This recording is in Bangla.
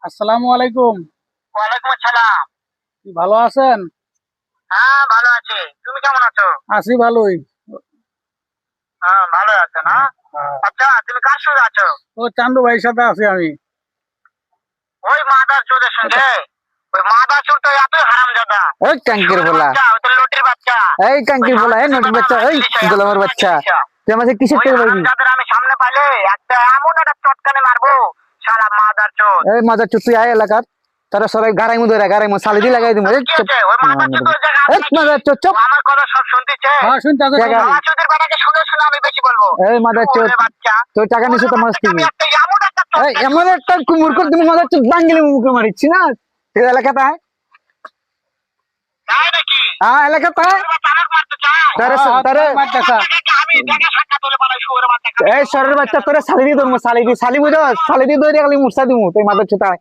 আসসালামু আলাইকুম। ওয়ালাইকুম আসসালাম। কি ভালো আছেন? হ্যাঁ, ভালো আছি। তুমি কেমন আছো? আছি ভালোই। হ্যাঁ, ভালো আছো না? হ্যাঁ। আচ্ছা, তুমি কার সঙ্গে আছো? ও চান্দু ভাইয়ের সাথে আছি আমি। ওই মাদার চোদের সঙ্গে? ওই মাদার চোদ তো এতই হারামজাদা। ওই টাঙ্কির বলা, ওই তো লটির বাচ্চা। এই টাঙ্কির বলা, এই নটির বাচ্চা, এই গোলামের বাচ্চা, তুই আমাকে কিসের ওই থেকে পাইবি? হারামজাদার আমি সামনে পাইলে একটা এমন একটা চটকানে মারবো, শালা মাদার চোদ। এই মাদার চুদ, তুই আয় এলাকার, তারা সবাই গাড়াই মুদে গাড়াই মো সালি দি লাগাই দিমু। এই কি হয়েছে? ওই মাদার চোদ ওই জায়গায় এই আছে নাকি? মাদার চুদ, চুপ। ও আমার কথা সব শুনতেছে। হ্যাঁ শুনতে আছি। জায়গা- মাদার চোদের বেটাকে শুনে শুনে আমি বেশি বলবো। এই মাদার চুদ, ওরে বাচ্চা, তুই টাকা নিছিস তো মাছ আমি দিবি। একটা এমন একটা এই চটকানে এমন একটা কুমুর করে দিমু, মাদার চুদ বাঙ্গিলি মুখে মারিচ্ছি না তুই এলাকাতে আয়। তাই নাকি? হ্যাঁ এলাকাতে আয়। তালাক মারতে চায়? তারে মারতেছা। আমি দেখা সাক্ষাৎ হলে পালাই শুয়োরের বাচ্চা। এই সরের বাচ্চা, তোরে সালি দি ধরবো, সালি দি, সালি বুঝো, সালি দি ধরে গেলি মুরসা দিমু তুই মাদার চুদ আয়।